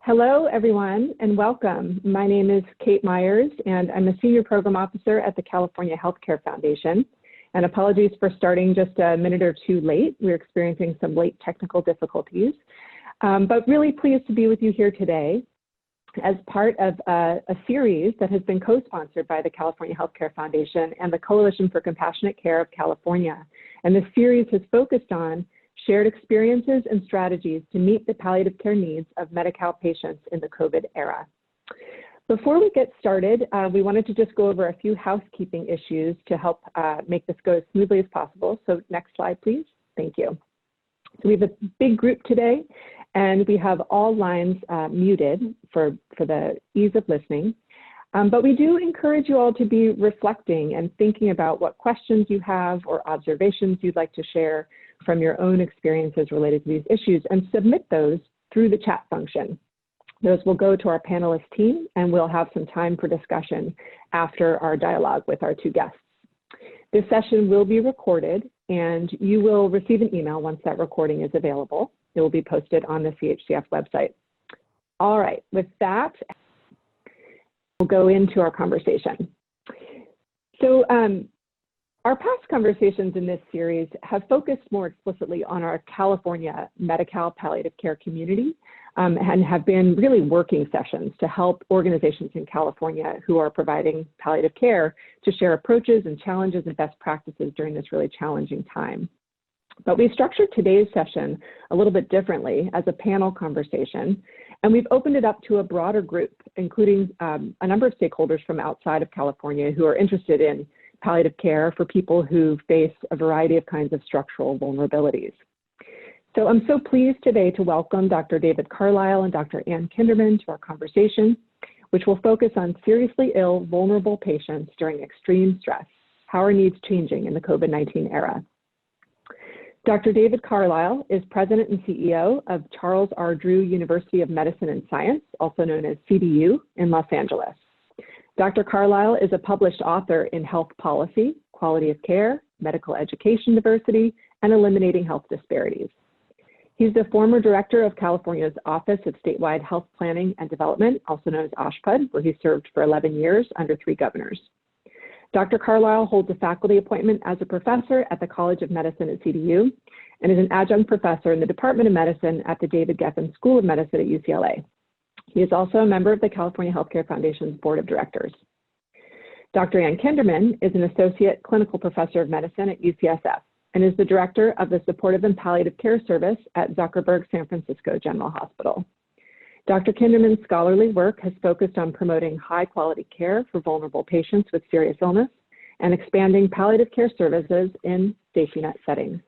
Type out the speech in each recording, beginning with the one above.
Hello, everyone, and welcome. My name is Kate Myers, and I'm a Senior Program Officer at the California Healthcare Foundation. And apologies for starting just a minute or two late. We're experiencing some late technical difficulties, but really pleased to be with you here today as part of a series that has been co-sponsored by the California Healthcare Foundation and the Coalition for Compassionate Care of California. And this series has focused on shared experiences and strategies to meet the palliative care needs of Medi-Cal patients in the COVID era. Before we get started, we wanted to just go over a few housekeeping issues to help make this go as smoothly as possible. So next slide, please. Thank you. So we have a big group today, and we have all lines muted for the ease of listening. But we do encourage you all to be reflecting and thinking about what questions you have or observations you'd like to share from your own experiences related to these issues, and submit those through the chat function. Those will go to our panelist team, and we'll have some time for discussion after our dialogue with our two guests. This session will be recorded, and you will receive an email once that recording is available. It will be posted on the CHCF website. All right, with that, we'll go into our conversation. So our past conversations in this series have focused more explicitly on our California Medi-Cal palliative care community and have been really working sessions to help organizations in California who are providing palliative care to share approaches and challenges and best practices during this really challenging time. But we structured today's session a little bit differently as a panel conversation, and we've opened it up to a broader group, including a number of stakeholders from outside of California who are interested in palliative care for people who face a variety of kinds of structural vulnerabilities. So I'm so pleased today to welcome Dr. David Carlisle and Dr. Ann Kinderman to our conversation, which will focus on seriously ill, vulnerable patients during extreme stress. How are needs changing in the COVID-19 era? Dr. David Carlisle is President and CEO of Charles R. Drew University of Medicine and Science, also known as CDU, in Los Angeles. Dr. Carlisle is a published author in health policy, quality of care, medical education diversity, and eliminating health disparities. He's the former director of California's Office of Statewide Health Planning and Development, also known as OSHPD, where he served for 11 years under 3 governors. Dr. Carlisle holds a faculty appointment as a professor at the College of Medicine at CDU and is an adjunct professor in the Department of Medicine at the David Geffen School of Medicine at UCLA. He is also a member of the California Healthcare Foundation's Board of Directors. Dr. Ann Kinderman is an associate clinical professor of medicine at UCSF and is the director of the Supportive and Palliative Care Service at Zuckerberg San Francisco General Hospital. Dr. Kinderman's scholarly work has focused on promoting high-quality care for vulnerable patients with serious illness and expanding palliative care services in safety net settings.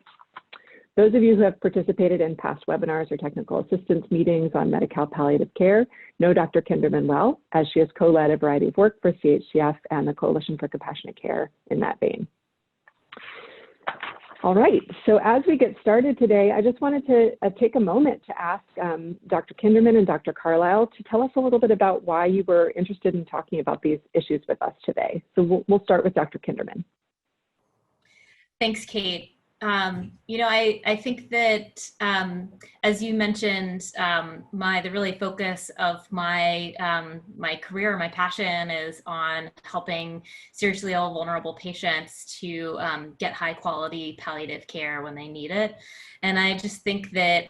Those of you who have participated in past webinars or technical assistance meetings on Medi-Cal palliative care know Dr. Kinderman well, as she has co-led a variety of work for CHCF and the Coalition for Compassionate Care in that vein. All right, so as we get started today, I just wanted to take a moment to ask Dr. Kinderman and Dr. Carlisle to tell us a little bit about why you were interested in talking about these issues with us today. So we'll start with Dr. Kinderman. Thanks, Kate. I think that, as you mentioned, the really focus of my career, my passion is on helping seriously ill, vulnerable patients to get high quality palliative care when they need it. And I just think that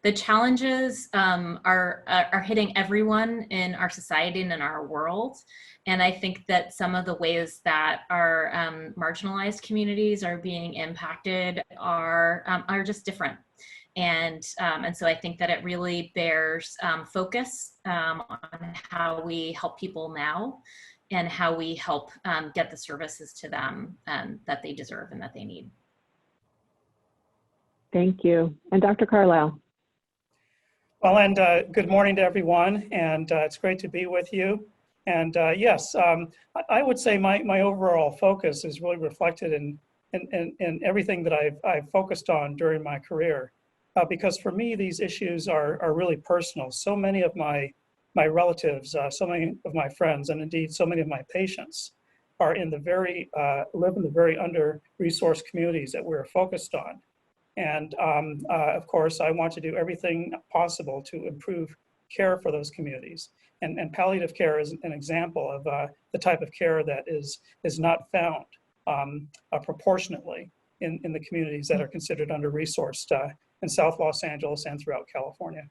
the challenges are hitting everyone in our society and in our world. And I think that some of the ways that our marginalized communities are being impacted are just different. And so I think that it really bears focus on how we help people now and how we help get the services to them that they deserve and that they need. Thank you. And Dr. Carlisle. Well, and good morning to everyone. And it's great to be with you. And yes, I would say my overall focus is really reflected in everything that I've focused on during my career, because for me, these issues are really personal. So many of my relatives, so many of my friends, and indeed so many of my patients are in the live in the very under-resourced communities that we're focused on. And of course, I want to do everything possible to improve care for those communities. And palliative care is an example of the type of care that is not found proportionately in the communities that are considered under-resourced in South Los Angeles and throughout California.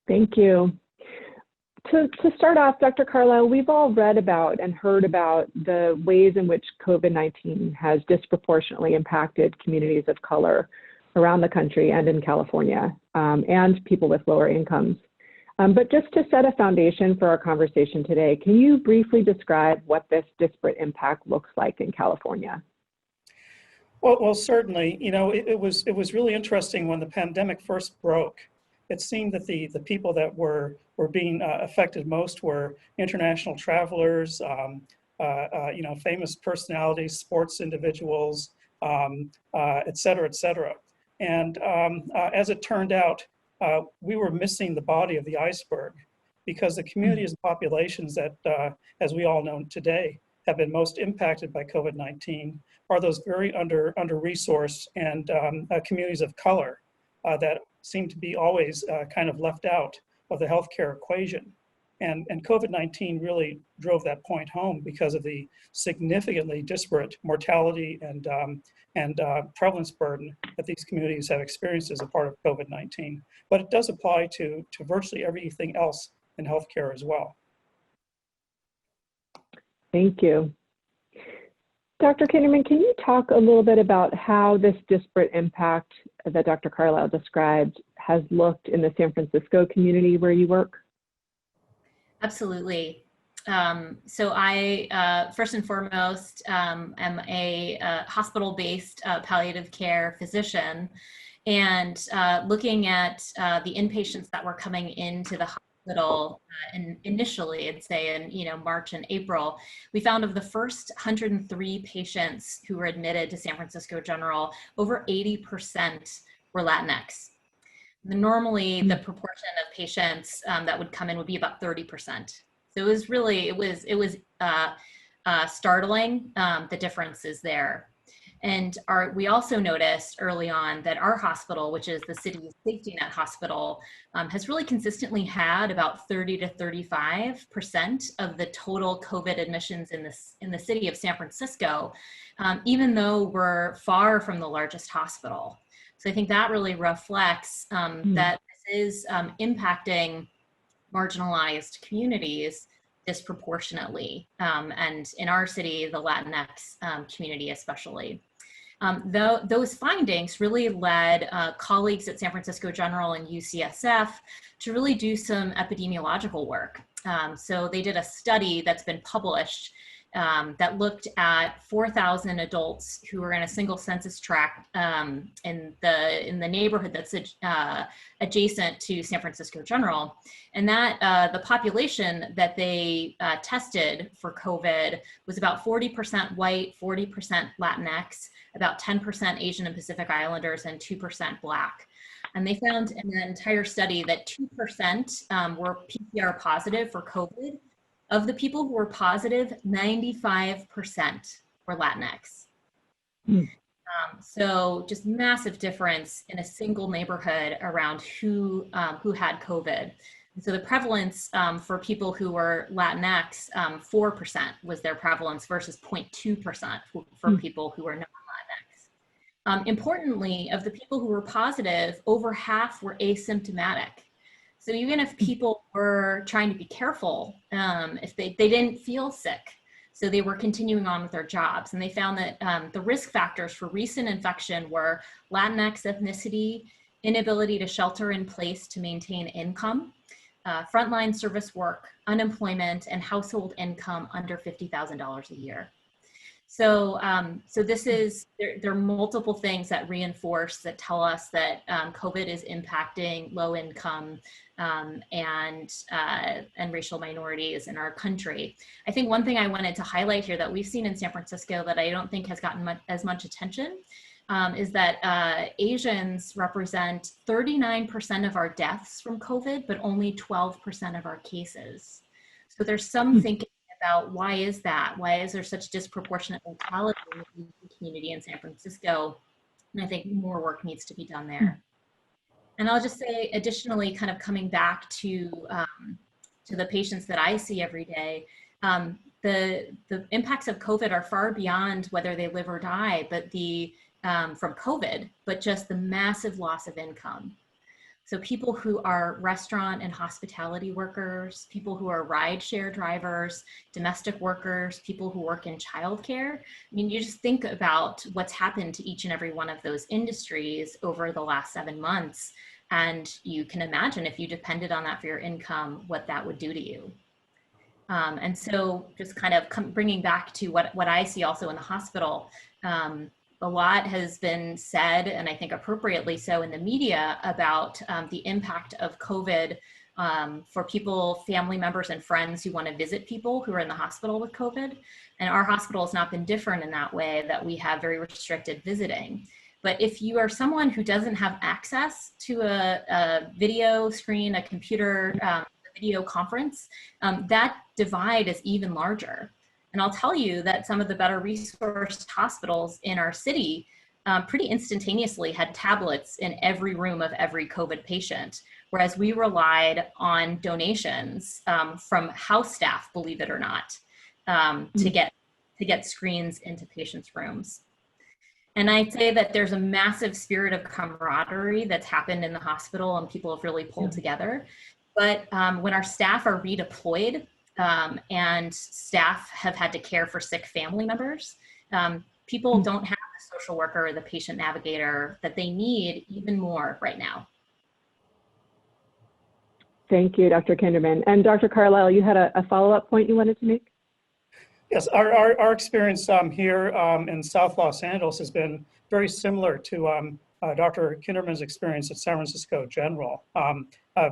Thank you. To start off, Dr. Carlisle, we've all read about and heard about the ways in which COVID-19 has disproportionately impacted communities of color around the country and in California, and people with lower incomes. But just to set a foundation for our conversation today, can you briefly describe what this disparate impact looks like in California? Well, certainly. You know, it was really interesting when the pandemic first broke. It seemed that the people that were being affected most were international travelers, you know, famous personalities, sports individuals, et cetera, et cetera. And as it turned out, we were missing the body of the iceberg, because the communities and populations that, as we all know today, have been most impacted by COVID-19 are those very under-resourced and communities of color that seem to be always kind of left out of the healthcare equation. And COVID-19 really drove that point home because of the significantly disparate mortality and prevalence burden that these communities have experienced as a part of COVID-19. But it does apply to virtually everything else in healthcare as well. Thank you. Dr. Kinderman, can you talk a little bit about how this disparate impact that Dr. Carlisle described has looked in the San Francisco community where you work? Absolutely. So I, first and foremost, am a hospital-based palliative care physician, and looking at the inpatients that were coming into the hospital, and initially, I'd say in March and April, we found of the first 103 patients who were admitted to San Francisco General, over 80% were Latinx. Normally, the proportion of patients that would come in would be about 30%. So it was really, it was startling, the differences there. And we also noticed early on that our hospital, which is the city's safety net hospital, has really consistently had about 30 to 35% of the total COVID admissions in the city of San Francisco, even though we're far from the largest hospital. So I think that really reflects that this is impacting marginalized communities disproportionately, and in our city, the Latinx community especially. Those findings really led colleagues at San Francisco General and UCSF to really do some epidemiological work. So they did a study that's been published that looked at 4,000 adults who were in a single census tract in the neighborhood that's adjacent to San Francisco General, and that the population that they tested for COVID was about 40% white, 40% Latinx, about 10% Asian and Pacific Islanders, and 2% Black. And they found in the entire study that 2% were PCR positive for COVID. Of the people who were positive, 95% were Latinx. So just massive difference in a single neighborhood around who had COVID. And so the prevalence for people who were Latinx, 4% was their prevalence versus 0.2% for people who were non-Latinx. Importantly, of the people who were positive, over half were asymptomatic. So even if people were trying to be careful, if they didn't feel sick, so they were continuing on with their jobs. And they found that the risk factors for recent infection were Latinx ethnicity, inability to shelter in place to maintain income, frontline service work, unemployment, and household income under $50,000 a year. So, this is, there are multiple things that reinforce, that tell us that COVID is impacting low income and racial minorities in our country. I think one thing I wanted to highlight here that we've seen in San Francisco that I don't think has gotten as much attention is that Asians represent 39% of our deaths from COVID, but only 12% of our cases. So there's some thinking about why is that? Why is there such disproportionate mortality in the community in San Francisco? And I think more work needs to be done there. And I'll just say, additionally, kind of coming back to the patients that I see every day, the impacts of COVID are far beyond whether they live or die, but from COVID, but just the massive loss of income. So people who are restaurant and hospitality workers, people who are rideshare drivers, domestic workers, people who work in childcare. I mean, you just think about what's happened to each and every one of those industries over the last 7 months. And you can imagine if you depended on that for your income, what that would do to you. And so just kind of bringing back to what I see also in the hospital, a lot has been said, and I think appropriately so, in the media about the impact of COVID for people, family members and friends who want to visit people who are in the hospital with COVID. And our hospital has not been different in that way, that we have very restricted visiting. But if you are someone who doesn't have access to a video screen, a computer, video conference, that divide is even larger. And I'll tell you that some of the better resourced hospitals in our city pretty instantaneously had tablets in every room of every COVID patient, whereas we relied on donations from house staff, believe it or not, to get screens into patients' rooms. And I'd say that there's a massive spirit of camaraderie that's happened in the hospital, and people have really pulled together. But when our staff are redeployed, and staff have had to care for sick family members, people don't have the social worker or the patient navigator that they need even more right now. Thank you, Dr. Kinderman. And Dr. Carlisle, you had a follow-up point you wanted to make? Yes, our experience here in South Los Angeles has been very similar to Dr. Kinderman's experience at San Francisco General.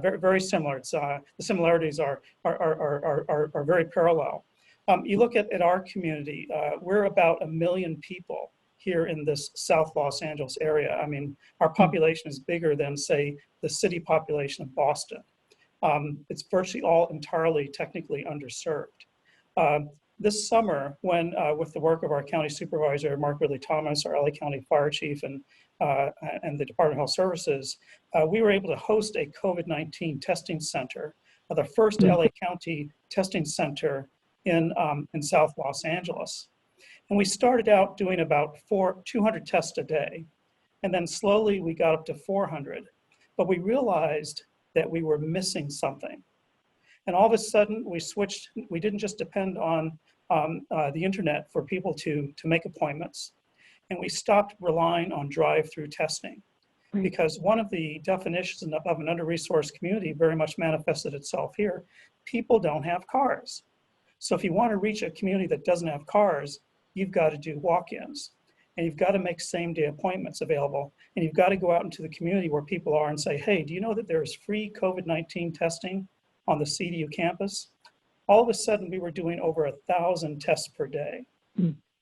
Very, very similar. It's, the similarities are very parallel. You look at our community, we're about 1 million people here in this South Los Angeles area. I mean, our population is bigger than, say, the city population of Boston. It's virtually all entirely technically underserved. This summer, when with the work of our county supervisor, Mark Ridley Thomas, our LA County Fire Chief, and the Department of Health Services, we were able to host a COVID-19 testing center, the first LA County testing center in South Los Angeles. And we started out doing about 200 tests a day. And then slowly we got up to 400. But we realized that we were missing something. And all of a sudden we switched. We didn't just depend on the internet for people to make appointments. And we stopped relying on drive-through testing, because one of the definitions of an under-resourced community very much manifested itself here. People don't have cars. So if you want to reach a community that doesn't have cars, you've got to do walk-ins, and you've got to make same-day appointments available, and you've got to go out into the community where people are and say, hey, do you know that there's free COVID-19 testing on the CDU campus? All of a sudden, we were doing over 1,000 tests per day.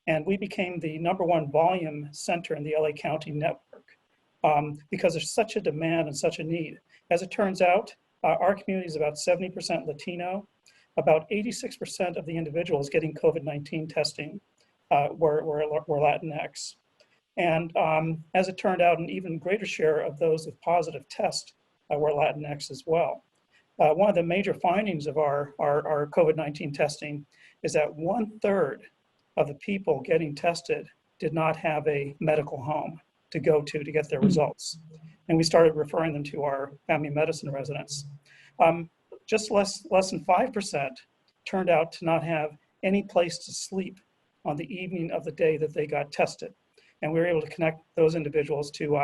And we became the #1 volume center in the LA County network because there's such a demand and such a need. As it turns out, our community is about 70% Latino. About 86% of the individuals getting COVID-19 testing were Latinx. And as it turned out, an even greater share of those with positive tests were Latinx as well. One of the major findings of our COVID-19 testing is that 1/3 of the people getting tested did not have a medical home to go to get their results. And we started referring them to our family medicine residents. Just less than 5% turned out to not have any place to sleep on the evening of the day that they got tested. And we were able to connect those individuals to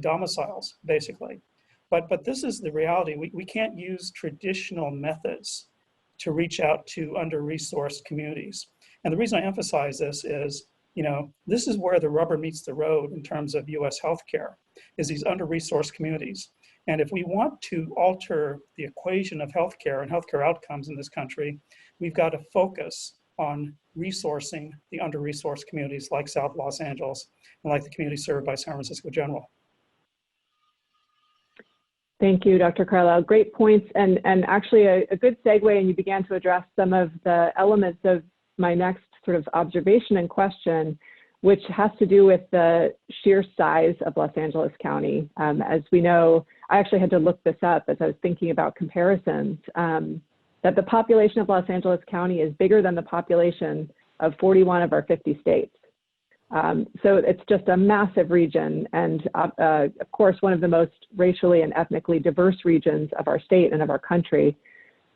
domiciles, basically. But this is the reality. We can't use traditional methods to reach out to under-resourced communities. And the reason I emphasize this is, this is where the rubber meets the road in terms of US healthcare, is these under-resourced communities. And if we want to alter the equation of healthcare and healthcare outcomes in this country, we've got to focus on resourcing the under-resourced communities like South Los Angeles and like the community served by San Francisco General. Thank you, Dr. Carlisle. Great points, and actually a good segue, and you began to address some of the elements of my next sort of observation and question, which has to do with the sheer size of Los Angeles County. As we know, I actually had to look this up as I was thinking about comparisons, that the population of Los Angeles County is bigger than the population of 41 of our 50 states. So it's just a massive region, and of course, one of the most racially and ethnically diverse regions of our state and of our country.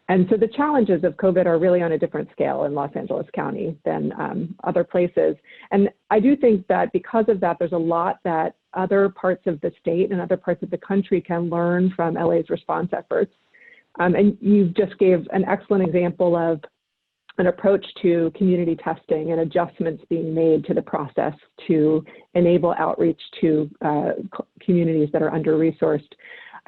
And so the challenges of COVID are really on a different scale in Los Angeles County than other places. And I do think that because of that, there's a lot that other parts of the state and other parts of the country can learn from LA's response efforts. And you just gave an excellent example of an approach to community testing and adjustments being made to the process to enable outreach to communities that are under-resourced.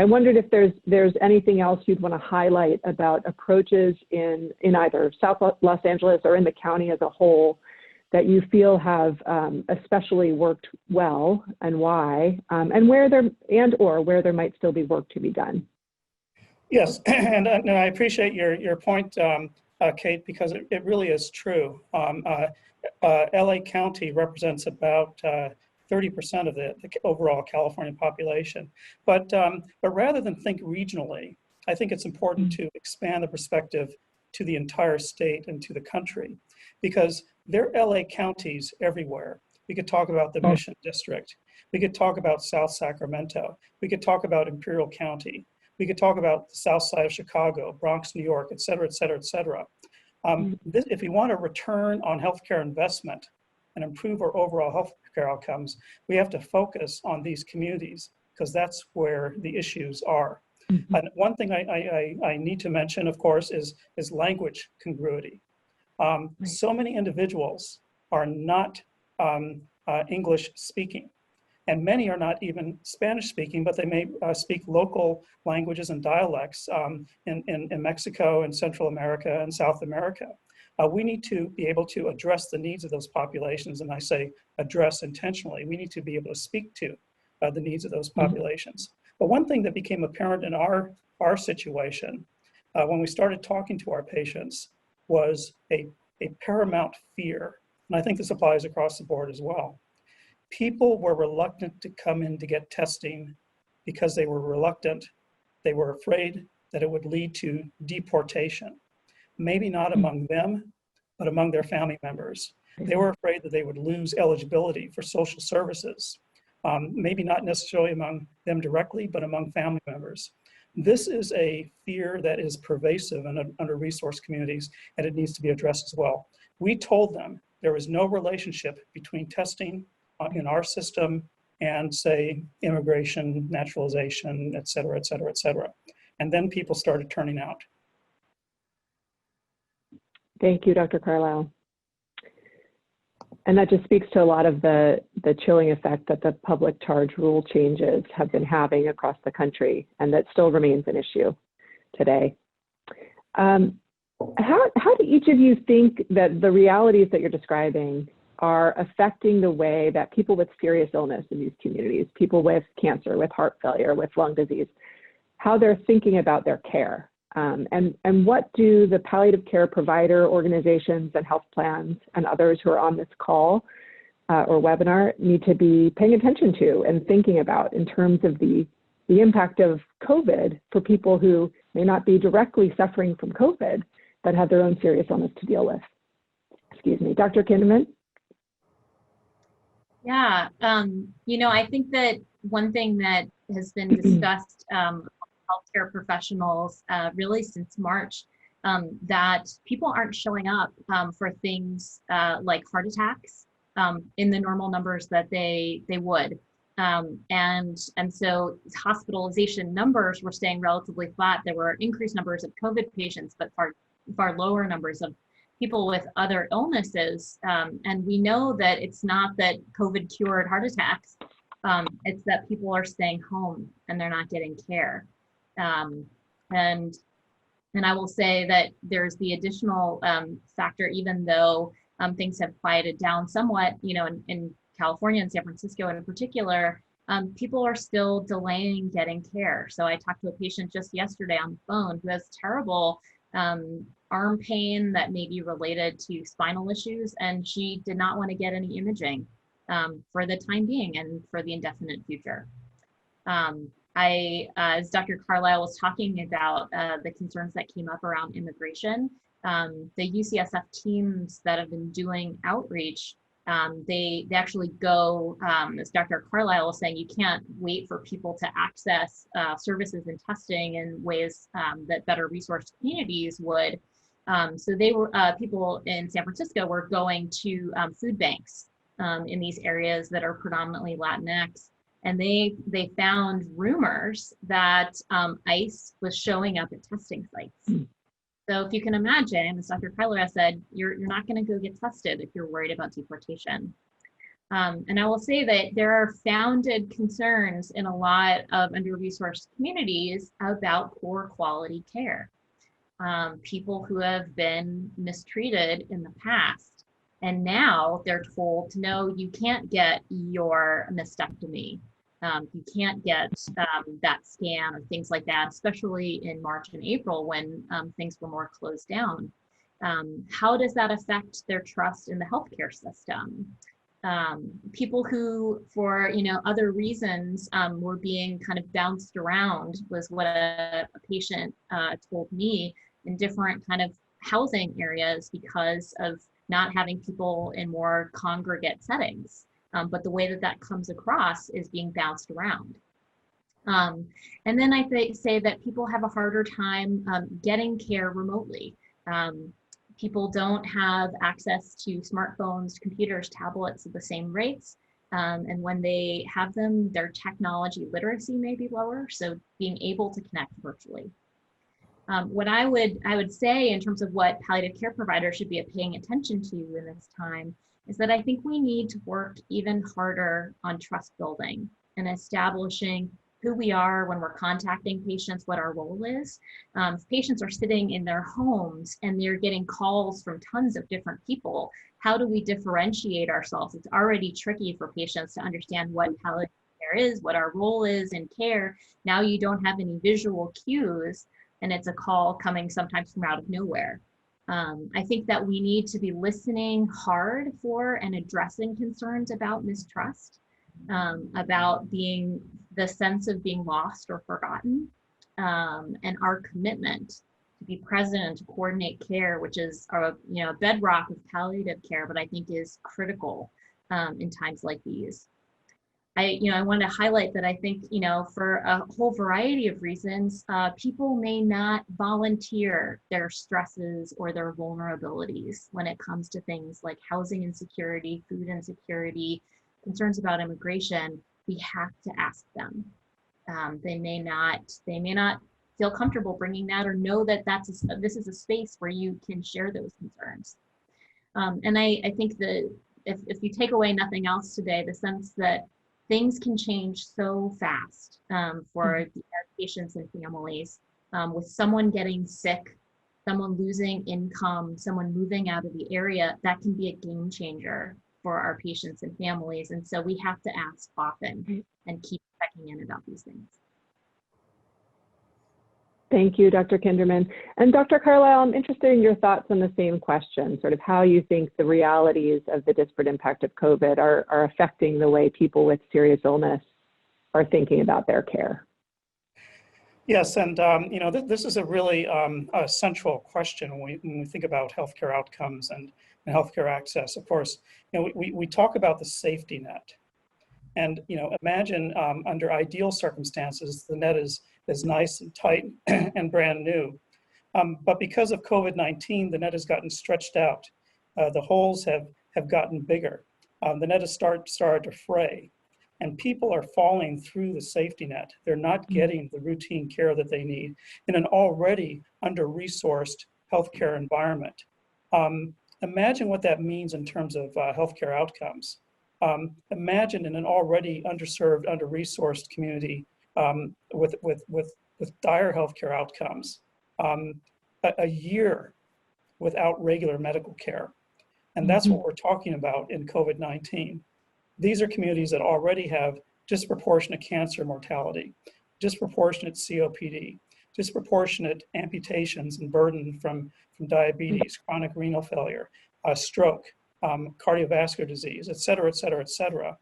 I wondered if there's anything else you'd want to highlight about approaches in either South Los Angeles or in the county as a whole that you feel have especially worked well, and why, and where there might still be work to be done. Yes, and I appreciate your point, Kate, because it really is true. LA County represents about 30% of the overall California population. But rather than think regionally, I think it's important to expand the perspective to the entire state and to the country, because there are LA counties everywhere. We could talk about the Mission District. We could talk about South Sacramento. We could talk about Imperial County. We could talk about the South Side of Chicago, Bronx, New York, et cetera, et cetera, et cetera. If we want a return on healthcare investment and improve our overall healthcare outcomes, we have to focus on these communities, because that's where the issues are. And one thing I need to mention, of course, is language congruity. So many individuals are not English speaking, and many are not even Spanish speaking, but they may speak local languages and dialects in Mexico and Central America and South America. We need to be able to address the needs of those populations, and I say address intentionally. We need to be able to speak to the needs of those populations. But one thing that became apparent in our situation when we started talking to our patients was a paramount fear, and I think this applies across the board as well. People were reluctant to come in to get testing because they were reluctant. They were afraid that it would lead to deportation. Maybe not among them, but among their family members. They were afraid that they would lose eligibility for social services. Maybe not necessarily among them directly, but among family members. This is a fear that is pervasive in under-resourced communities, and it needs to be addressed as well. We told them there is no relationship between testing in our system and, say, immigration, naturalization, et cetera, et cetera, et cetera. And then people started turning out. Thank you, Dr. Carlisle. And that just speaks to a lot of the chilling effect that the public charge rule changes have been having across the country, and that still remains an issue today. How do each of you think that the realities that you're describing are affecting the way that people with serious illness in these communities, people with cancer, with heart failure, with lung disease, how they're thinking about their care? And what do the palliative care provider organizations and health plans and others who are on this call or webinar need to be paying attention to and thinking about in terms of the impact of COVID for people who may not be directly suffering from COVID, but have their own serious illness to deal with? Excuse me, Dr. Kinderman? Yeah, I think that one thing that has been discussed healthcare professionals really since March, that people aren't showing up for things like heart attacks in the normal numbers that they would. And so hospitalization numbers were staying relatively flat. There were increased numbers of COVID patients, but far lower numbers of people with other illnesses. And we know that it's not that COVID cured heart attacks, it's that people are staying home and they're not getting care. And I will say that there's the additional factor, even though things have quieted down somewhat, in California and San Francisco in particular, people are still delaying getting care. So I talked to a patient just yesterday on the phone who has terrible arm pain that may be related to spinal issues, and she did not want to get any imaging for the time being and for the indefinite future. As Dr. Carlisle was talking about the concerns that came up around immigration, the UCSF teams that have been doing outreach, they actually go, as Dr. Carlisle was saying, you can't wait for people to access services and testing in ways that better resourced communities would. So they were, people in San Francisco were going to food banks in these areas that are predominantly Latinx. And they found rumors that ICE was showing up at testing sites. So if you can imagine, as Dr. Carlisle said, you're not going to go get tested if you're worried about deportation. And I will say that there are founded concerns in a lot of under-resourced communities about poor quality care. People who have been mistreated in the past, and now they're told, no, you can't get your mastectomy. You can't get that scan or things like that, especially in March and April when things were more closed down. How does that affect their trust in the healthcare system? People who, for other reasons, were being kind of bounced around was what a patient told me, in different kind of housing areas because of not having people in more congregate settings. But the way that comes across is being bounced around. And then I say that people have a harder time getting care remotely. People don't have access to smartphones, computers, tablets at the same rates. And when they have them, their technology literacy may be lower, so being able to connect virtually. What I would say in terms of what palliative care providers should be paying attention to in this time is that I think we need to work even harder on trust building and establishing who we are when we're contacting patients, what our role is. If patients are sitting in their homes and they're getting calls from tons of different people, how do we differentiate ourselves? It's already tricky for patients to understand what palliative care is, what our role is in care. Now you don't have any visual cues, and it's a call coming sometimes from out of nowhere. I think that we need to be listening hard for and addressing concerns about mistrust, about the sense of being lost or forgotten, and our commitment to be present and to coordinate care, which is a bedrock of palliative care, but I think is critical in times like these. I want to highlight that I think, for a whole variety of reasons, people may not volunteer their stresses or their vulnerabilities when it comes to things like housing insecurity, food insecurity, concerns about immigration. We have to ask them. They may not feel comfortable bringing that or know that this is a space where you can share those concerns. And I think that if you take away nothing else today, the sense that things can change so fast for the patients and families, with someone getting sick, someone losing income, someone moving out of the area, that can be a game changer for our patients and families. And so we have to ask often and keep checking in about these things. Thank you, Dr. Kinderman. And Dr. Carlisle, I'm interested in your thoughts on the same question, sort of how you think the realities of the disparate impact of COVID are affecting the way people with serious illness are thinking about their care. Yes, and this is a really central question when we think about healthcare outcomes and healthcare access. Of course, we talk about the safety net, and imagine under ideal circumstances the net is nice and tight and brand new, but because of COVID-19, the net has gotten stretched out. The holes have gotten bigger. The net has started to fray. And people are falling through the safety net. They're not getting the routine care that they need in an already under-resourced healthcare environment. Imagine what that means in terms of healthcare outcomes. Imagine in an already underserved, under-resourced community with dire healthcare outcomes, a year without regular medical care. And that's what we're talking about in COVID-19. These are communities that already have disproportionate cancer mortality, disproportionate COPD, disproportionate amputations and burden from diabetes, chronic renal failure, stroke, cardiovascular disease, et cetera, et cetera, et cetera.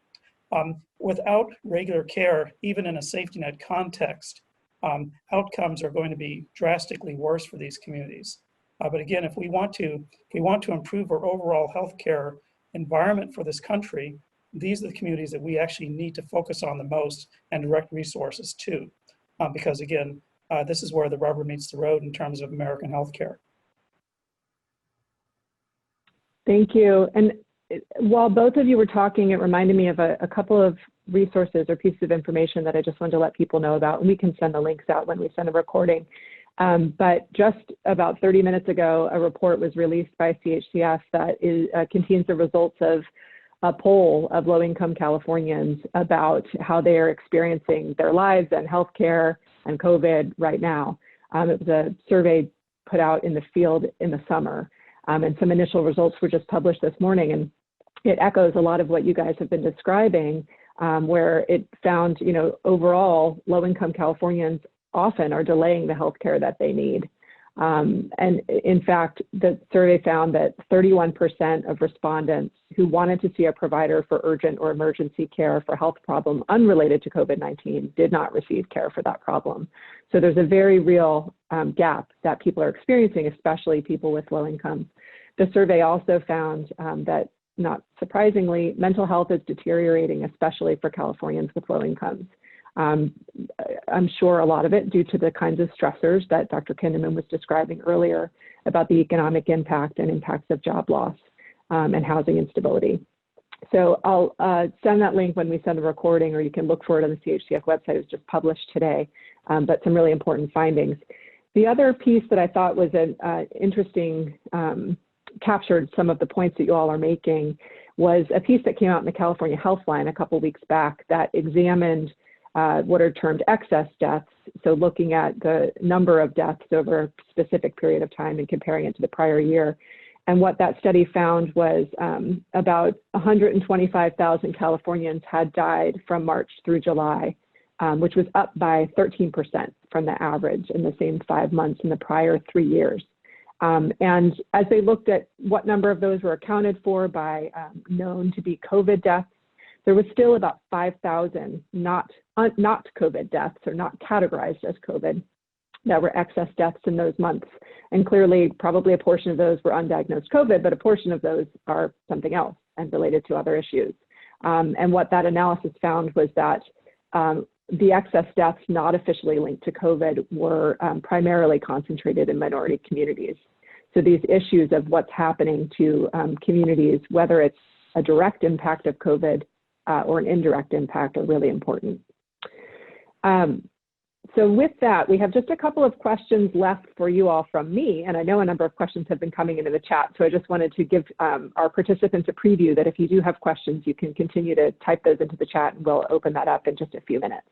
Without regular care, even in a safety net context, outcomes are going to be drastically worse for these communities. But again, if we want to improve our overall healthcare environment for this country, these are the communities that we actually need to focus on the most and direct resources to, because again, this is where the rubber meets the road in terms of American healthcare. Thank you. And while both of you were talking, it reminded me of a couple of resources or pieces of information that I just wanted to let people know about, and we can send the links out when we send a recording. But just about 30 minutes ago, a report was released by CHCF that contains the results of a poll of low-income Californians about how they are experiencing their lives and healthcare and COVID right now. It was a survey put out in the field in the summer, and some initial results were just published this morning, and it echoes a lot of what you guys have been describing, where it found, overall, low-income Californians often are delaying the healthcare that they need. And in fact, the survey found that 31% of respondents who wanted to see a provider for urgent or emergency care for health problem unrelated to COVID-19 did not receive care for that problem. So there's a very real gap that people are experiencing, especially people with low income. The survey also found that, not surprisingly, mental health is deteriorating, especially for Californians with low incomes. I'm sure a lot of it due to the kinds of stressors that Dr. Kinderman was describing earlier about the economic impact and impacts of job loss and housing instability. So I'll send that link when we send the recording, or you can look for it on the CHCF website. It was just published today, but some really important findings. The other piece that I thought was interesting, captured some of the points that you all are making, was a piece that came out in the California Healthline a couple weeks back that examined what are termed excess deaths. So looking at the number of deaths over a specific period of time and comparing it to the prior year. And what that study found was about 125,000 Californians had died from March through July, which was up by 13% from the average in the same 5 months in the prior 3 years. And as they looked at what number of those were accounted for by known to be COVID deaths, there was still about 5,000 not COVID deaths, or not categorized as COVID, that were excess deaths in those months. And clearly, probably a portion of those were undiagnosed COVID, but a portion of those are something else and related to other issues. And what that analysis found was that the excess deaths not officially linked to COVID were primarily concentrated in minority communities. So these issues of what's happening to communities, whether it's a direct impact of COVID or an indirect impact, are really important. So with that, we have just a couple of questions left for you all from me, and I know a number of questions have been coming into the chat, so I just wanted to give our participants a preview that if you do have questions, you can continue to type those into the chat, and we'll open that up in just a few minutes.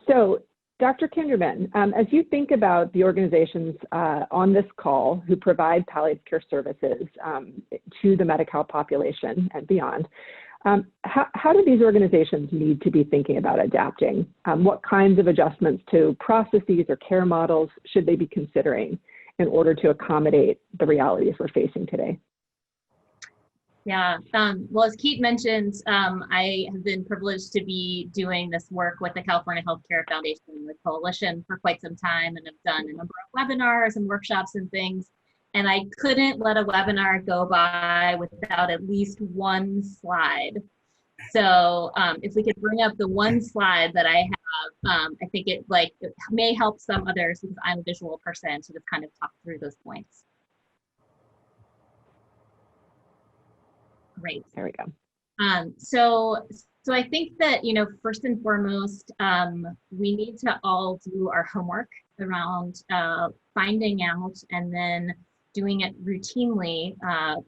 So Dr. Kinderman, as you think about the organizations on this call who provide palliative care services to the Medi-Cal population and beyond, how do these organizations need to be thinking about adapting? What kinds of adjustments to processes or care models should they be considering in order to accommodate the realities we're facing today? Yeah, well, as Kate mentioned, I have been privileged to be doing this work with the California Healthcare Foundation and the Coalition for quite some time, and have done a number of webinars and workshops and things. And I couldn't let a webinar go by without at least one slide. So if we could bring up the one slide that I have, I think it may help some others, because I'm a visual person, to just kind of talk through those points. Great. There we go. So I think that, first and foremost, we need to all do our homework around finding out, and then doing it routinely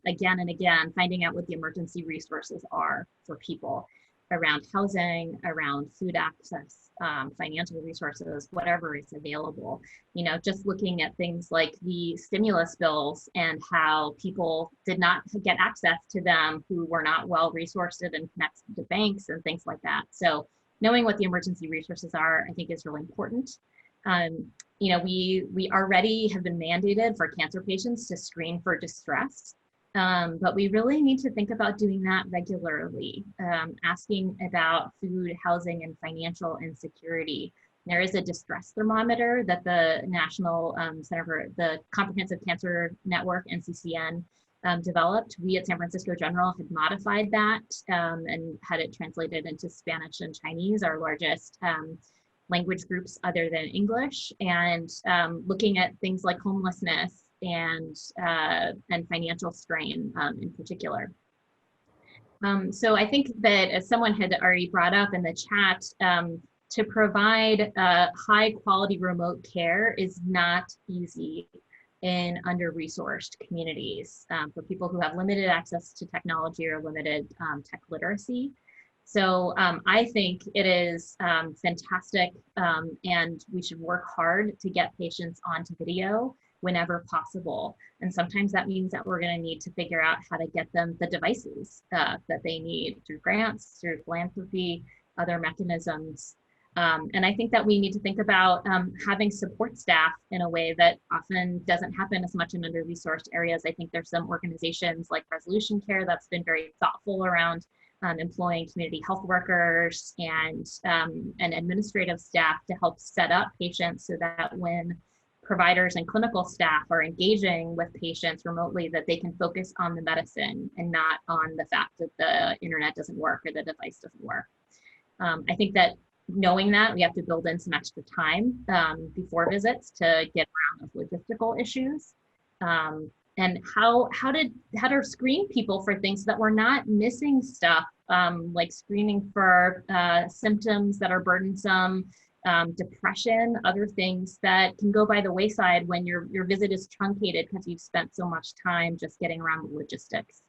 again and again, finding out what the emergency resources are for people around housing, around food access, financial resources, whatever is available. Just looking at things like the stimulus bills and how people did not get access to them who were not well resourced and connected to banks and things like that. So knowing what the emergency resources are, I think, is really important. We already have been mandated for cancer patients to screen for distress. But we really need to think about doing that regularly, asking about food, housing, and financial insecurity. There is a distress thermometer that the National Center for the Comprehensive Cancer Network, NCCN, developed. We at San Francisco General had modified that and had it translated into Spanish and Chinese, our largest language groups other than English, and looking at things like homelessness and financial strain in particular. So I think that, as someone had already brought up in the chat, to provide high quality remote care is not easy in under-resourced communities for people who have limited access to technology or limited tech literacy. So I think it is fantastic, and we should work hard to get patients onto video whenever possible. And sometimes that means that we're going to need to figure out how to get them the devices that they need through grants, through philanthropy, other mechanisms. And I think that we need to think about having support staff in a way that often doesn't happen as much in under-resourced areas. I think there's some organizations like Resolution Care that's been very thoughtful around employing community health workers and administrative staff to help set up patients so that when providers and clinical staff are engaging with patients remotely, that they can focus on the medicine and not on the fact that the internet doesn't work or the device doesn't work. I think that knowing that, we have to build in some extra time before visits to get around those logistical issues. And how to screen people for things so that we're not missing stuff, like screening for symptoms that are burdensome, depression, other things that can go by the wayside when your visit is truncated because you've spent so much time just getting around the logistics.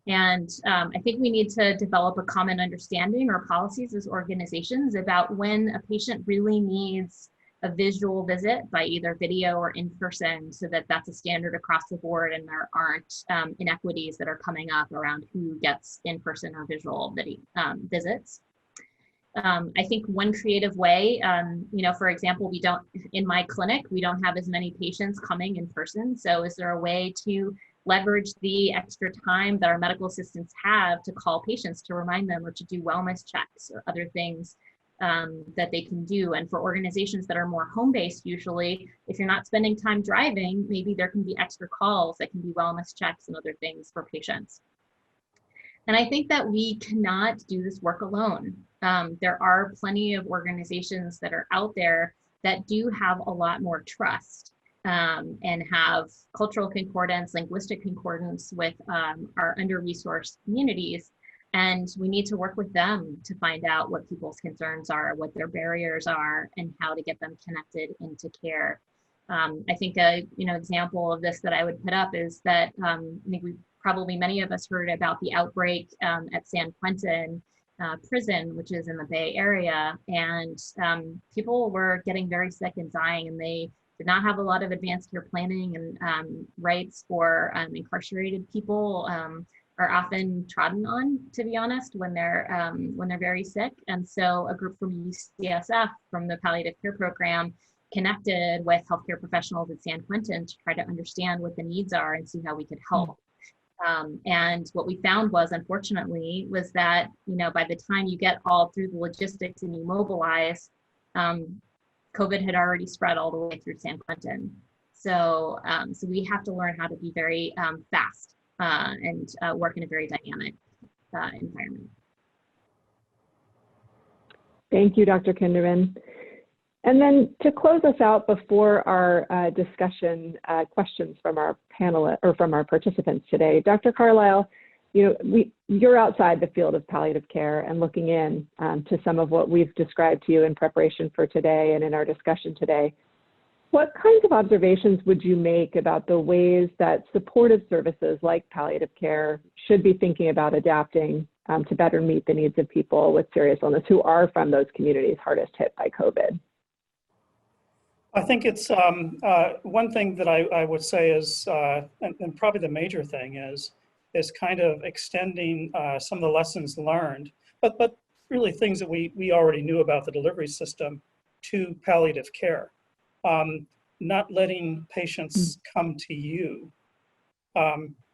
And I think we need to develop a common understanding or policies as organizations about when a patient really needs a visual visit by either video or in person, so that that's a standard across the board and there aren't inequities that are coming up around who gets in-person or visual visits. I think one creative way, for example, in my clinic, we don't have as many patients coming in person. So is there a way to leverage the extra time that our medical assistants have to call patients to remind them, or to do wellness checks or other things that they can do? And for organizations that are more home-based, usually, if you're not spending time driving, maybe there can be extra calls that can be wellness checks and other things for patients. And I think that we cannot do this work alone. There are plenty of organizations that are out there that do have a lot more trust and have cultural concordance, linguistic concordance with our under-resourced communities. And we need to work with them to find out what people's concerns are, what their barriers are, and how to get them connected into care. I think a example of this that I would put up is that I think many of us heard about the outbreak at San Quentin prison, which is in the Bay Area, and people were getting very sick and dying, and they did not have a lot of advanced care planning, and rights for incarcerated people are often trodden on, to be honest, when they're very sick. And so a group from CHCF, from the palliative care program, connected with healthcare professionals at San Quentin to try to understand what the needs are and see how we could help. And what we found was, unfortunately, was that, by the time you get all through the logistics and you mobilize, COVID had already spread all the way through San Quentin. So we have to learn how to be very fast and work in a very dynamic environment. Thank you, Dr. Kinderman. And then to close us out before our discussion questions from our panelists or from our participants today, Dr. Carlisle, you're outside the field of palliative care and looking in to some of what we've described to you in preparation for today and in our discussion today. What kinds of observations would you make about the ways that supportive services like palliative care should be thinking about adapting to better meet the needs of people with serious illness who are from those communities hardest hit by COVID? I think it's one thing that I would say is, and probably the major thing is kind of extending some of the lessons learned, but really things that we already knew about the delivery system to palliative care. Not letting patients come to you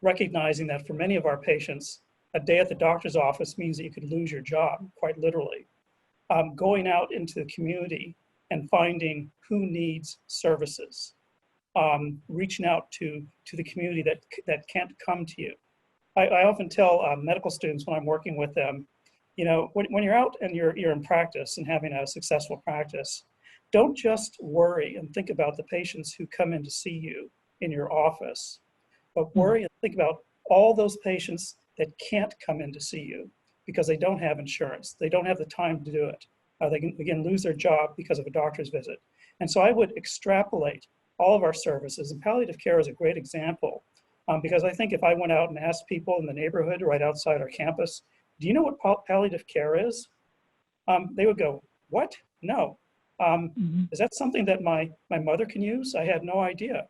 recognizing that for many of our patients, a day at the doctor's office means that you could lose your job, quite literally. Going out into the community and finding who needs services, reaching out to the community that can't come to you. I often tell medical students when I'm working with them, you know, when you're out and you're in practice and having a successful practice, don't just worry and think about the patients who come in to see you in your office, but worry and think about all those patients that can't come in to see you because they don't have insurance. They don't have the time to do it. They can, again, lose their job because of a doctor's visit. And so I would extrapolate all of our services, and palliative care is a great example, because I think if I went out and asked people in the neighborhood right outside our campus, do you know what palliative care is? They would go, what? No. Is that something that my mother can use? I had no idea.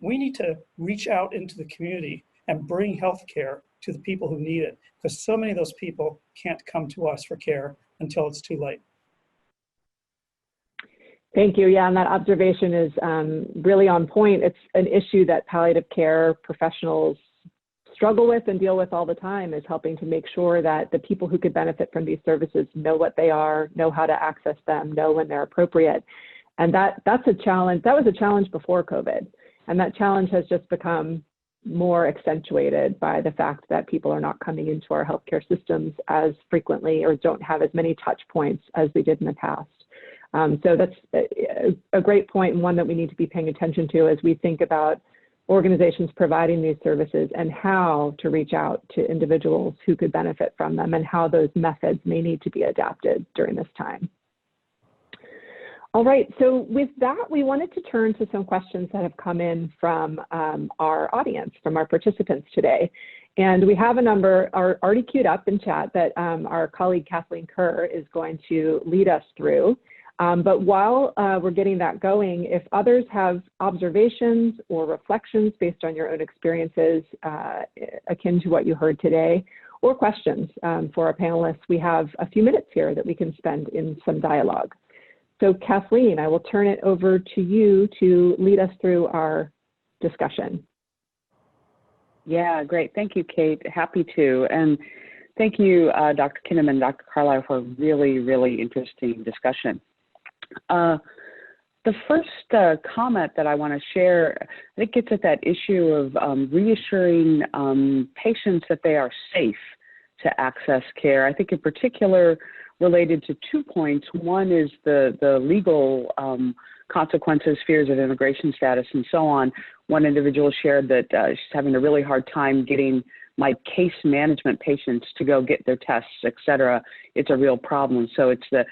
We need to reach out into the community and bring healthcare to the people who need it, because so many of those people can't come to us for care until it's too late. Thank you. Yeah, and that observation is really on point. It's an issue that palliative care professionals struggle with and deal with all the time, is helping to make sure that the people who could benefit from these services know what they are, know how to access them, know when they're appropriate. And that's a challenge. That was a challenge before COVID. And that challenge has just become more accentuated by the fact that people are not coming into our healthcare systems as frequently or don't have as many touch points as we did in the past. So that's a great point, and one that we need to be paying attention to as we think about organizations providing these services and how to reach out to individuals who could benefit from them and how those methods may need to be adapted during this time. All right, so with that, we wanted to turn to some questions that have come in from our audience, from our participants today. And we have a number are already queued up in chat that our colleague Kathleen Kerr is going to lead us through. But while we're getting that going, if others have observations or reflections based on your own experiences akin to what you heard today, or questions for our panelists, we have a few minutes here that we can spend in some dialogue. So Kathleen, I will turn it over to you to lead us through our discussion. Yeah, great. Thank you, Kate. Happy to. And thank you, Dr. Kinderman, Dr. Carlisle, for a really, really interesting discussion. The first comment that I want to share, I think, gets at that issue of reassuring patients that they are safe to access care. I think in particular related to 2 points. One is the legal consequences, fears of immigration status, and so on. One individual shared that she's having a really hard time getting my case management patients to go get their tests, et cetera. It's a real problem. So it's the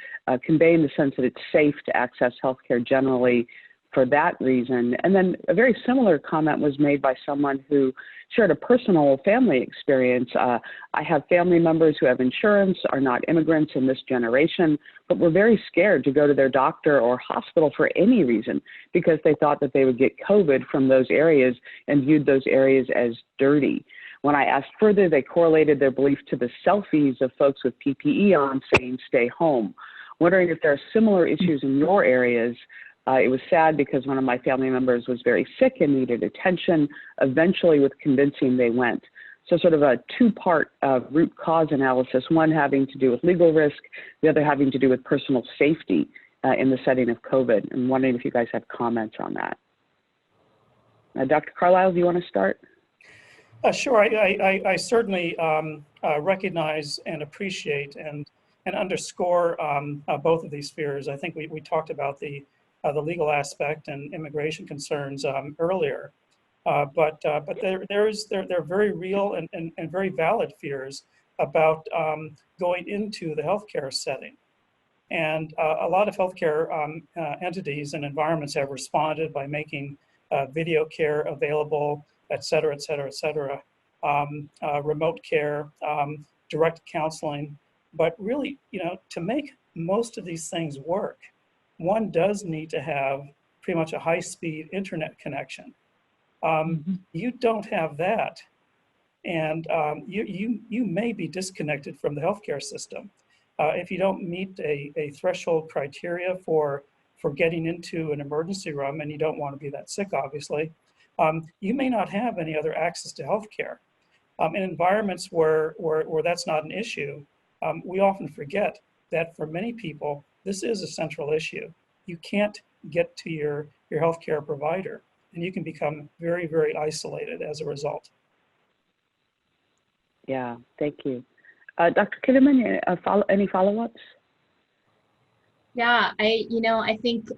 conveying the sense that it's safe to access healthcare generally for that reason. And then a very similar comment was made by someone who shared a personal family experience. I have family members who have insurance, are not immigrants in this generation, but were very scared to go to their doctor or hospital for any reason because they thought that they would get COVID from those areas and viewed those areas as dirty. When I asked further, they correlated their belief to the selfies of folks with PPE on saying stay home. Wondering if there are similar issues in your areas. It was sad because one of my family members was very sick and needed attention. Eventually, with convincing, they went. So sort of a two-part root cause analysis, one having to do with legal risk, the other having to do with personal safety in the setting of COVID. I'm wondering if you guys have comments on that. Dr. Carlisle, do you want to start? Sure, I certainly recognize and appreciate and underscore both of these fears. I think we talked about the legal aspect and immigration concerns earlier, but they're very real and very valid fears about going into the healthcare setting. And a lot of healthcare entities and environments have responded by making video care available, et cetera, et cetera, et cetera, remote care, direct counseling. But really, to make most of these things work, one does need to have pretty much a high-speed internet connection. You don't have that, and you may be disconnected from the healthcare system. If you don't meet a threshold criteria for getting into an emergency room, and you don't want to be that sick, obviously, you may not have any other access to healthcare. In environments where that's not an issue, we often forget that for many people, this is a central issue. You can't get to your healthcare provider, and you can become very, very isolated as a result. Yeah, thank you. Dr. Kinderman, any follow-ups? Yeah, I think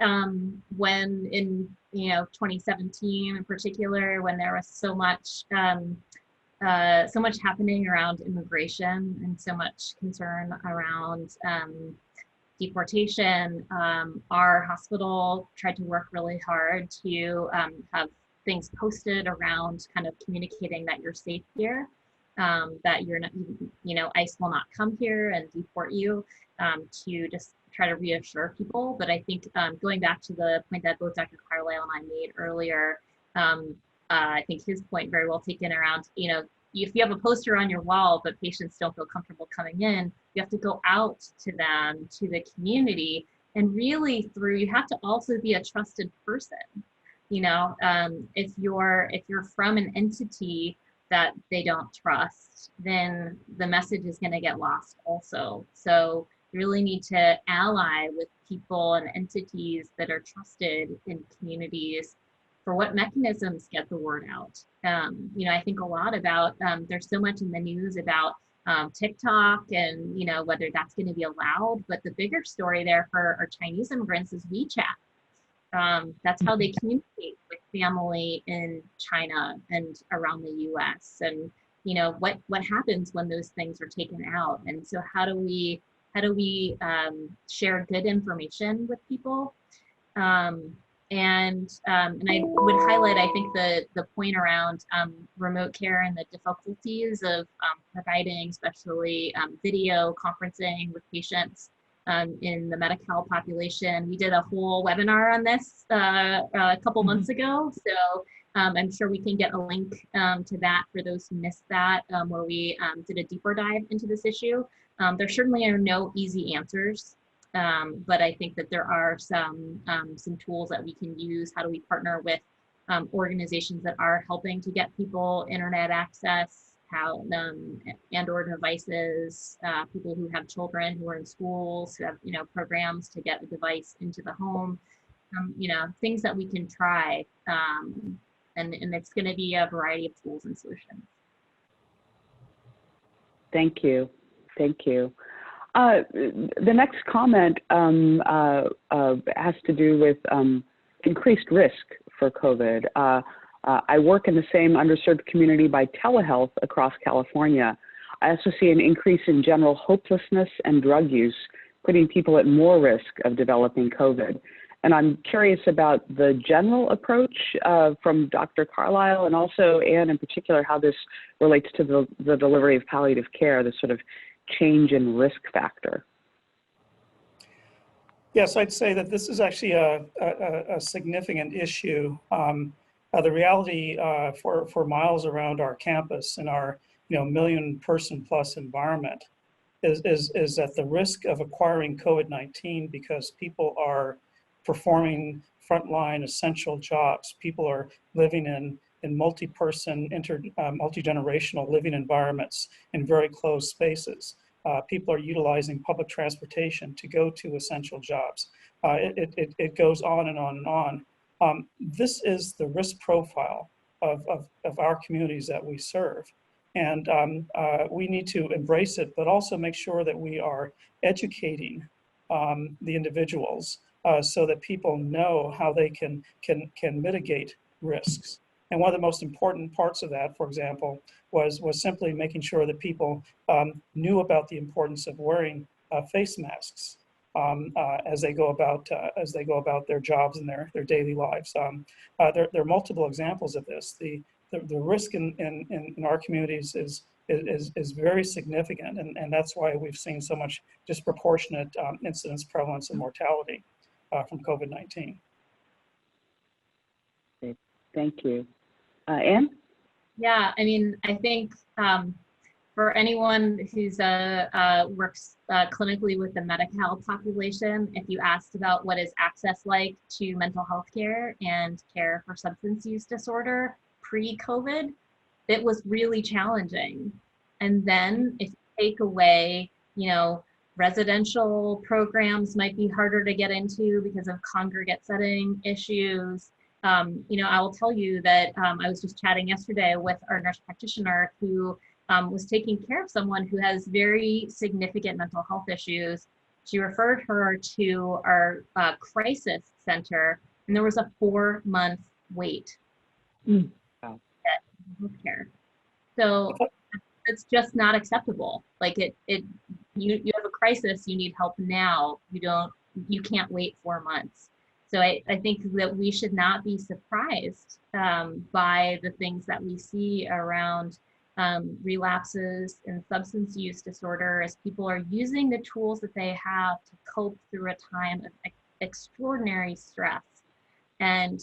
when in 2017 in particular, when there was so much happening around immigration and so much concern around deportation, our hospital tried to work really hard to have things posted around kind of communicating that you're safe here, that you're not, ICE will not come here and deport you, to just try to reassure people. But I think going back to the point that both Dr. Carlisle and I made earlier, I think his point very well taken around, if you have a poster on your wall, but patients don't feel comfortable coming in, you have to go out to them, to the community, and really you have to also be a trusted person. If you're from an entity that they don't trust, then the message is going to get lost also. So you really need to ally with people and entities that are trusted in communities. For what mechanisms get the word out? I think a lot about, there's so much in the news about TikTok and, whether that's going to be allowed, but the bigger story there for our Chinese immigrants is WeChat. That's how they communicate with family in China and around the US. And, what happens when those things are taken out? And so how do we share good information with people? And I would highlight, I think, the point around remote care and the difficulties of providing, especially video conferencing with patients in the Medi-Cal population. We did a whole webinar on this a couple months ago, so I'm sure we can get a link to that for those who missed that, where we did a deeper dive into this issue. There certainly are no easy answers. But I think that there are some tools that we can use. How do we partner with organizations that are helping to get people internet access, and/or devices, people who have children who are in schools, who have programs to get a device into the home, things that we can try, and it's going to be a variety of tools and solutions. Thank you. The next comment has to do with increased risk for COVID. I work in the same underserved community by telehealth across California. I also see an increase in general hopelessness and drug use, putting people at more risk of developing COVID. And I'm curious about the general approach from Dr. Carlisle, and also Anne in particular, how this relates to the delivery of palliative care, the sort of change in risk factor. Yes, I'd say that this is actually a significant issue. The reality for miles around our campus in our million-person plus environment is that the risk of acquiring COVID-19, because people are performing frontline essential jobs, people are living in multi-person, multi-generational living environments in very closed spaces. People are utilizing public transportation to go to essential jobs. It goes on and on and on. This is the risk profile of our communities that we serve. And we need to embrace it, but also make sure that we are educating the individuals so that people know how they can mitigate risks. And one of the most important parts of that, for example, was simply making sure that people knew about the importance of wearing face masks as they go about their jobs and their daily lives. There are multiple examples of this. The risk in our communities is very significant, and that's why we've seen so much disproportionate incidence, prevalence, and mortality from COVID-19. Thank you. Anne? Yeah, I mean, I think for anyone who's works clinically with the Medi-Cal population, if you asked about what is access like to mental health care and care for substance use disorder pre-COVID, it was really challenging. And then if you take away, you know, residential programs might be harder to get into because of congregate setting issues. You know, I will tell you that I was just chatting yesterday with our nurse practitioner who was taking care of someone who has very significant mental health issues. She referred her to our crisis center, and there was a 4-month wait to get healthcare. So it's just not acceptable. Like you have a crisis, you need help now. You can't wait 4 months. So I think that we should not be surprised by the things that we see around relapses and substance use disorder as people are using the tools that they have to cope through a time of extraordinary stress. And,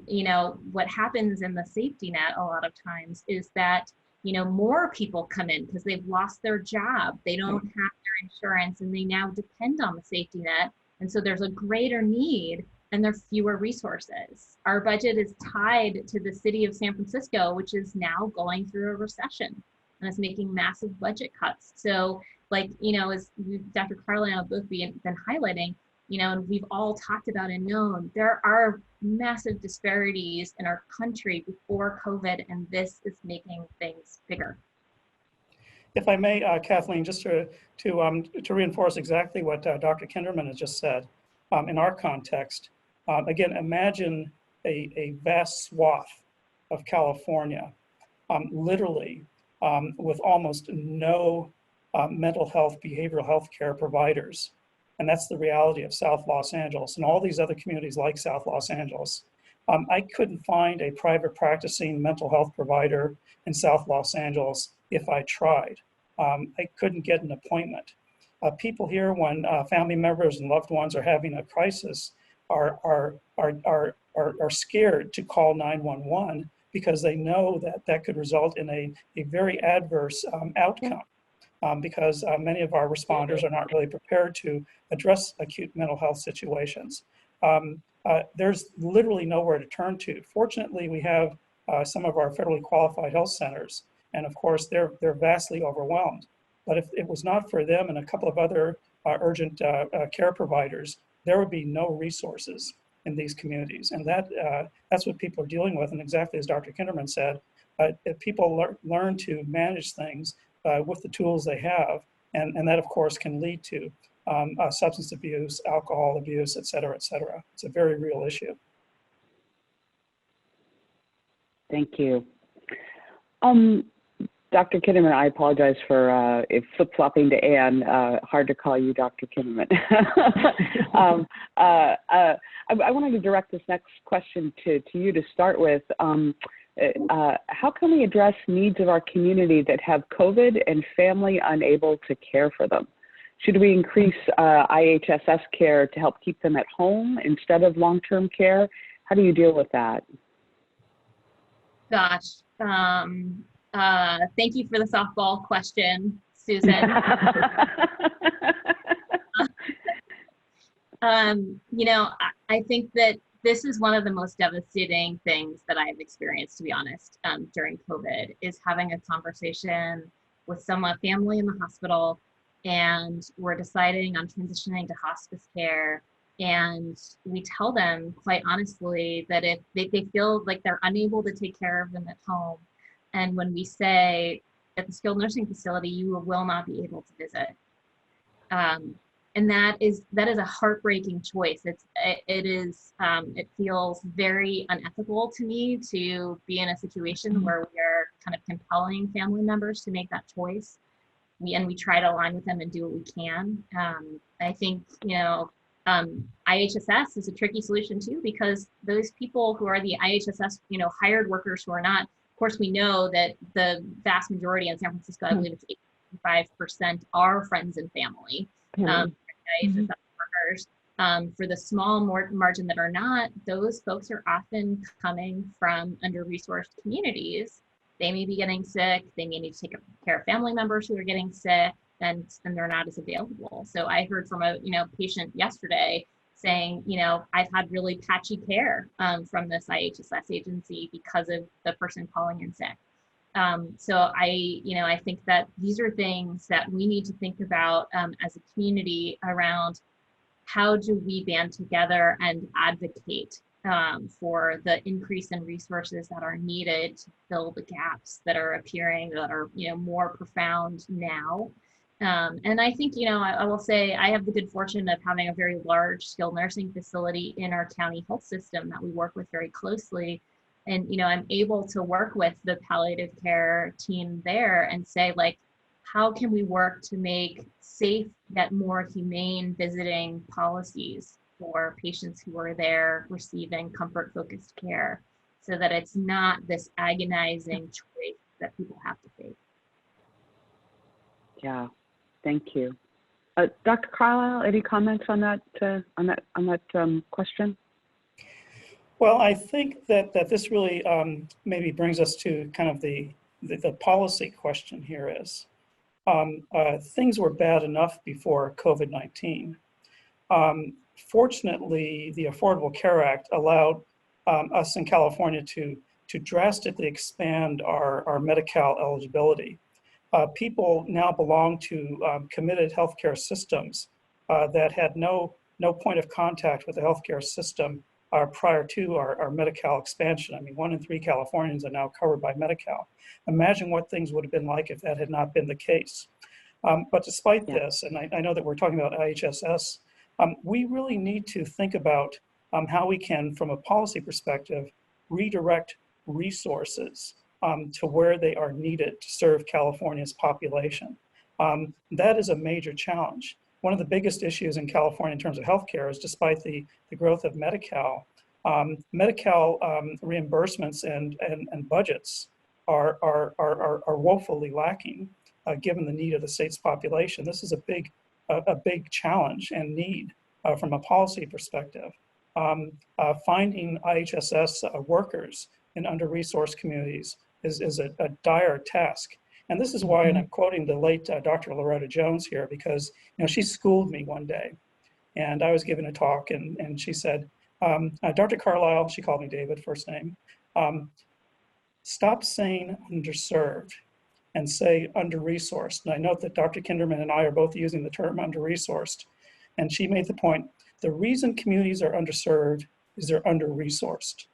you know, what happens in the safety net a lot of times is that, you know, more people come in because they've lost their job, they don't have their insurance, and they now depend on the safety net. And so there's a greater need and there are fewer resources. Our budget is tied to the city of San Francisco, which is now going through a recession and is making massive budget cuts. So like, you know, as Dr. Carlisle have both been highlighting, you know, and we've all talked about and known, there are massive disparities in our country before COVID, and this is making things bigger. If I may, Kathleen, just to reinforce exactly what Dr. Kinderman has just said, in our context, again, imagine a vast swath of California, literally with almost no mental health, behavioral health care providers. And that's the reality of South Los Angeles and all these other communities like South Los Angeles. I couldn't find a private practicing mental health provider in South Los Angeles if I tried. I couldn't get an appointment. People here, when family members and loved ones are having a crisis, are scared to call 911 because they know that could result in a very adverse outcome. Because many of our responders are not really prepared to address acute mental health situations. There's literally nowhere to turn to. Fortunately, we have some of our federally qualified health centers, and of course, they're vastly overwhelmed. But if it was not for them and a couple of other urgent care providers, there would be no resources in these communities. And that's what people are dealing with. And exactly as Dr. Kinderman said, if people learn to manage things with the tools they have, and that of course can lead to substance abuse, alcohol abuse, et cetera, et cetera. It's a very real issue. Thank you. Dr. Kinderman, I apologize for flip-flopping to Anne. Hard to call you Dr. Kinderman. I wanted to direct this next question to you to start with. How can we address needs of our community that have COVID and family unable to care for them? Should we increase IHSS care to help keep them at home instead of long-term care? How do you deal with that? Gosh, thank you for the softball question, Susan. You know, I think that this is one of the most devastating things that I've experienced, to be honest, during COVID, is having a conversation with someone, family in the hospital, and we're deciding on transitioning to hospice care. And we tell them quite honestly that if they feel like they're unable to take care of them at home, and when we say at the skilled nursing facility, you will not be able to visit. And that is a heartbreaking choice. It feels very unethical to me to be in a situation where we are kind of compelling family members to make that choice. We try to align with them and do what we can. I think, you know, IHSS is a tricky solution too, because those people who are the IHSS, you know, hired workers who are not, of course, we know that the vast majority in San Francisco, I believe it's 85%, are friends and family. IHSS workers. For the small margin that are not, those folks are often coming from under-resourced communities they may be getting sick, they may need to take care of family members who are getting sick, and they're not as available. So I heard from a patient yesterday saying, I've had really patchy care from this IHSS agency because of the person calling in sick. So I think that these are things that we need to think about as a community around how do we band together and advocate for the increase in resources that are needed to fill the gaps that are appearing, that are more profound now. And I think, I will say I have the good fortune of having a very large skilled nursing facility in our county health system that we work with very closely. And, I'm able to work with the palliative care team there and say, like, how can we work to make safe yet more humane visiting policies for patients who are there receiving comfort-focused care, so that it's not this agonizing choice that people have to face. Yeah, thank you. Dr. Carlisle, any comments on that question? Well, I think that this really maybe brings us to kind of the policy question here is, things were bad enough before COVID-19. Fortunately, the Affordable Care Act allowed us in California to drastically expand our Medi-Cal eligibility. People now belong to committed healthcare systems that had no point of contact with the healthcare system prior to our Medi-Cal expansion. I mean, 1 in 3 Californians are now covered by Medi-Cal. Imagine what things would have been like if that had not been the case. But despite this, and I know that we're talking about IHSS, we really need to think about how we can, from a policy perspective, redirect resources to where they are needed to serve California's population. That is a major challenge. One of the biggest issues in California in terms of healthcare is, despite the growth of Medi-Cal, Medi-Cal reimbursements and budgets are woefully lacking, given the need of the state's population. This is a big challenge and need from a policy perspective. Finding IHSS workers in under-resourced communities is a dire task. And this is why, and I'm quoting the late Dr. Loretta Jones here, because she schooled me one day, and I was giving a talk, and she said, Dr. Carlisle, she called me David, first name, stop saying underserved and say under-resourced. And I note that Dr. Kinderman and I are both using the term under-resourced. And she made the point, the reason communities are underserved is they're under-resourced.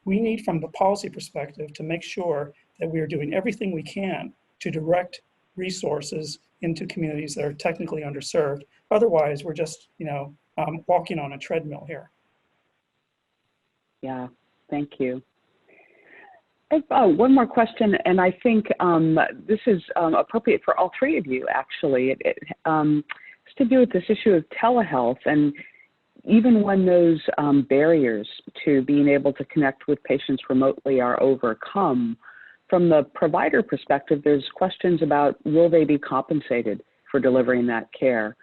We need, from the policy perspective, to make sure that we are doing everything we can to direct resources into communities that are technically underserved. Otherwise, we're just, walking on a treadmill here. Yeah, thank you. One more question, and I think this is appropriate for all three of you, actually. It has to do with this issue of telehealth, and even when those barriers to being able to connect with patients remotely are overcome, from the provider perspective, there's questions about, will they be compensated for delivering that care?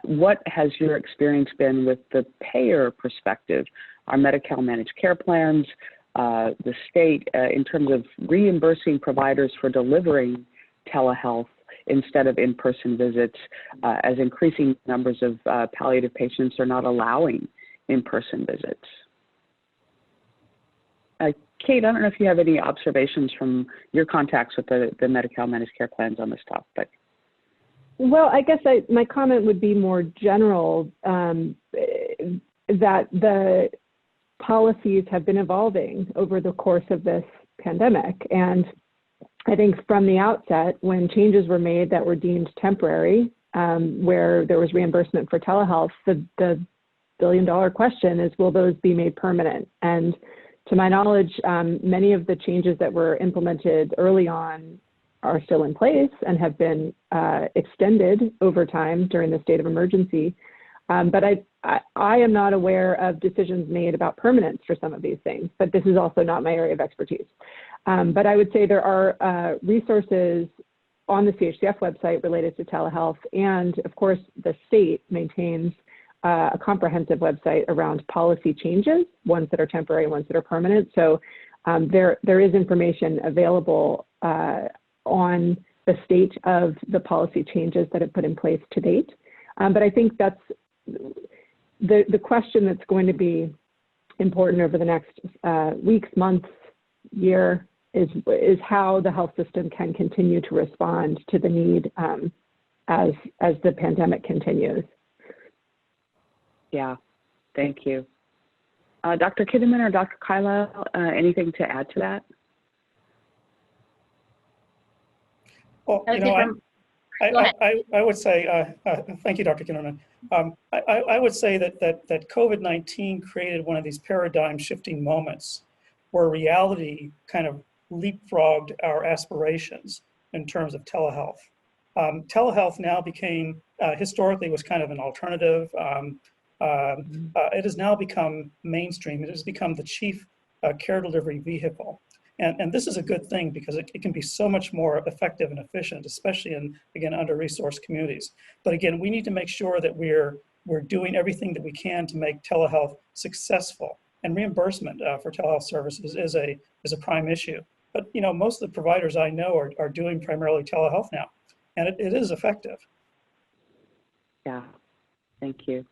What has your experience been with the payer perspective? Our Medi-Cal managed care plans, the state, in terms of reimbursing providers for delivering telehealth instead of in-person visits, as increasing numbers of palliative patients are not allowing in-person visits. Kate, I don't know if you have any observations from your contacts with the Medi-Cal managed care plans on this topic. Well, I guess my comment would be more general, that the policies have been evolving over the course of this pandemic. And I think from the outset, when changes were made that were deemed temporary, where there was reimbursement for telehealth, the billion-dollar question is, will those be made permanent? And to my knowledge, many of the changes that were implemented early on are still in place and have been extended over time during the state of emergency. But I am not aware of decisions made about permanence for some of these things, but this is also not my area of expertise. But I would say there are resources on the CHCF website related to telehealth, and of course the state maintains a comprehensive website around policy changes, ones that are temporary, ones that are permanent. So there is information available on the state of the policy changes that have put in place to date. But I think that's the question that's going to be important over the next weeks, months, year is how the health system can continue to respond to the need as the pandemic continues. Yeah, thank you. Dr. Kinderman or Dr. Carlisle, anything to add to that? Well, you know, I would say, thank you, Dr. Kinderman. I would say that COVID-19 created one of these paradigm shifting moments where reality kind of leapfrogged our aspirations in terms of telehealth. Telehealth now became, historically was kind of an alternative. It has now become mainstream. It has become the chief care delivery vehicle. And this is a good thing because it can be so much more effective and efficient, especially in, again, under-resourced communities. But again, we need to make sure that we're doing everything that we can to make telehealth successful. And reimbursement for telehealth services is a prime issue. But you know, most of the providers I know are doing primarily telehealth now, and it is effective. Yeah, thank you.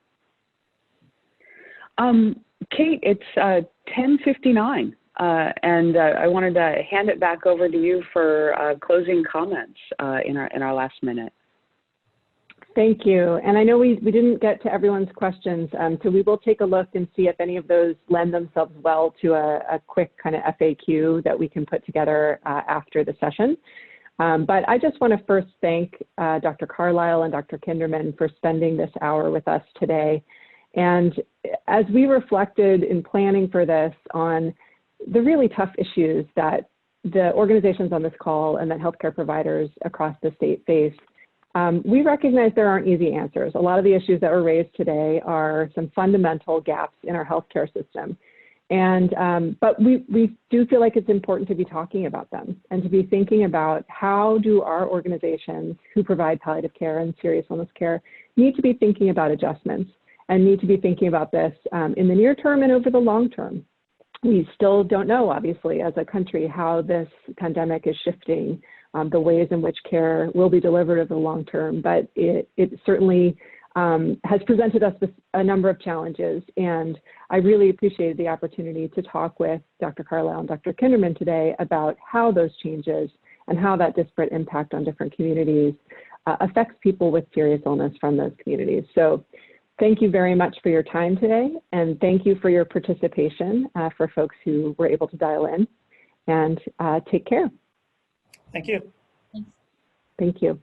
Kate, it's 10:59. And I wanted to hand it back over to you for closing comments in our last minute. Thank you. And I know we didn't get to everyone's questions, so we will take a look and see if any of those lend themselves well to a quick kind of FAQ that we can put together after the session. But I just want to first thank Dr. Carlisle and Dr. Kinderman for spending this hour with us today. And as we reflected in planning for this on the really tough issues that the organizations on this call and that healthcare providers across the state face, we recognize there aren't easy answers. A lot of the issues that were raised today are some fundamental gaps in our healthcare system. And, but we do feel like it's important to be talking about them and to be thinking about how do our organizations who provide palliative care and serious illness care need to be thinking about adjustments and need to be thinking about this in the near term and over the long term. We still don't know, obviously, as a country, how this pandemic is shifting the ways in which care will be delivered over the long term, but it certainly has presented us with a number of challenges. And I really appreciated the opportunity to talk with Dr. Carlisle and Dr. Kinderman today about how those changes and how that disparate impact on different communities affects people with serious illness from those communities. So thank you very much for your time today, and thank you for your participation for folks who were able to dial in, and take care. Thank you. Thank you.